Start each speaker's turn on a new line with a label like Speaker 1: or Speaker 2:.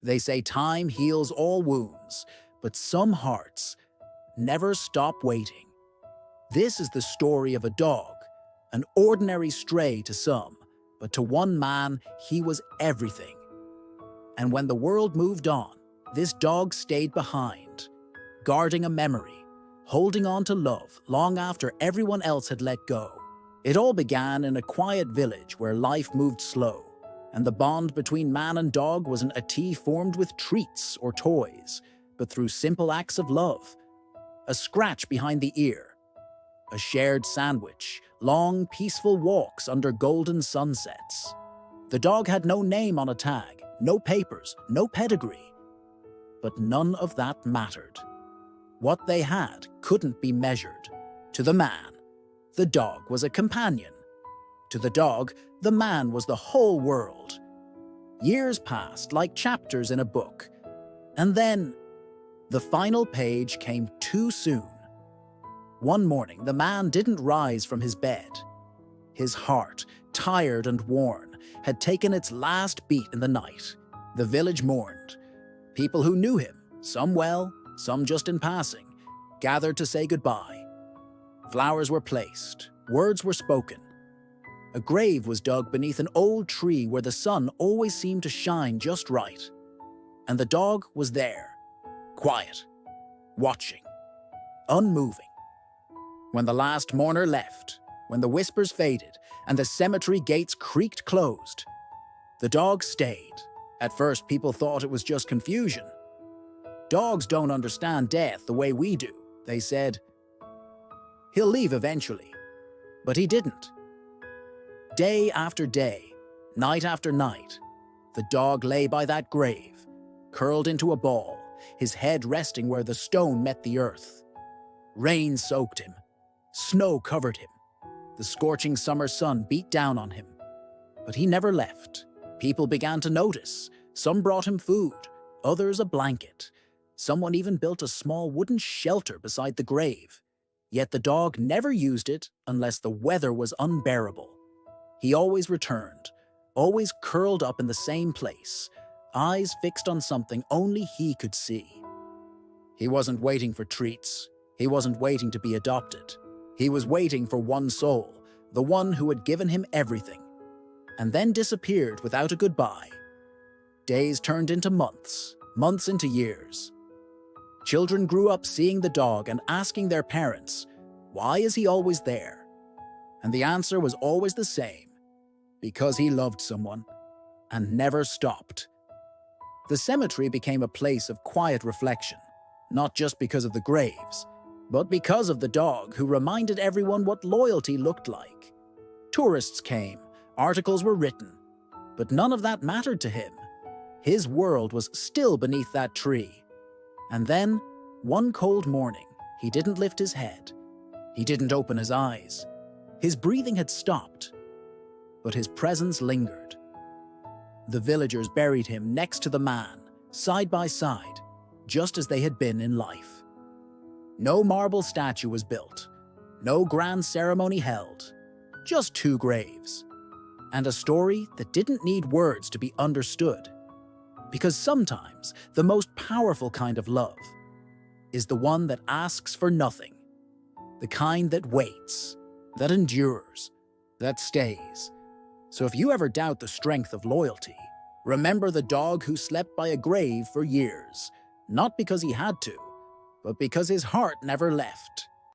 Speaker 1: They say time heals all wounds, but some hearts never stop waiting. This is the story of a dog, an ordinary stray to some, but to one man, he was everything. And when the world moved on, this dog stayed behind, guarding a memory, holding on to love long after everyone else had let go. It all began in a quiet village where life moved slow, and the bond between man and dog wasn't a tea formed with treats or toys, but through simple acts of love. A scratch behind the ear, a shared sandwich, long, peaceful walks under golden sunsets. The dog had no name on a tag, no papers, no pedigree. But none of that mattered. What they had couldn't be measured. To the man, the dog was a companion. To the dog, the man was the whole world. Years passed like chapters in a book, and then the final page came too soon. One morning, the man didn't rise from his bed. His heart, tired and worn, had taken its last beat in the night. The village mourned. People who knew him, some well, some just in passing, gathered to say goodbye. Flowers were placed, words were spoken. A grave was dug beneath an old tree where the sun always seemed to shine just right. And the dog was there, quiet, watching, unmoving. When the last mourner left, when the whispers faded and the cemetery gates creaked closed, the dog stayed. At first, people thought it was just confusion. Dogs don't understand death the way we do, they said. He'll leave eventually. But he didn't. Day after day, night after night, the dog lay by that grave, curled into a ball, his head resting where the stone met the earth. Rain soaked him. Snow covered him. The scorching summer sun beat down on him. But he never left. People began to notice. Some brought him food, others a blanket. Someone even built a small wooden shelter beside the grave. Yet the dog never used it unless the weather was unbearable. He always returned, always curled up in the same place, eyes fixed on something only he could see. He wasn't waiting for treats. He wasn't waiting to be adopted. He was waiting for one soul, the one who had given him everything, and then disappeared without a goodbye. Days turned into months, months into years. Children grew up seeing the dog and asking their parents, why is he always there? And the answer was always the same, because he loved someone and never stopped. The cemetery became a place of quiet reflection, not just because of the graves, but because of the dog who reminded everyone what loyalty looked like. Tourists came, articles were written, but none of that mattered to him. His world was still beneath that tree. And then, one cold morning, he didn't lift his head. He didn't open his eyes. His breathing had stopped, but his presence lingered. The villagers buried him next to the man, side by side, just as they had been in life. No marble statue was built, no grand ceremony held, just two graves, and a story that didn't need words to be understood. Because sometimes the most powerful kind of love is the one that asks for nothing, the kind that waits, that endures, that stays. So if you ever doubt the strength of loyalty, remember the dog who slept by a grave for years, not because he had to, but because his heart never left.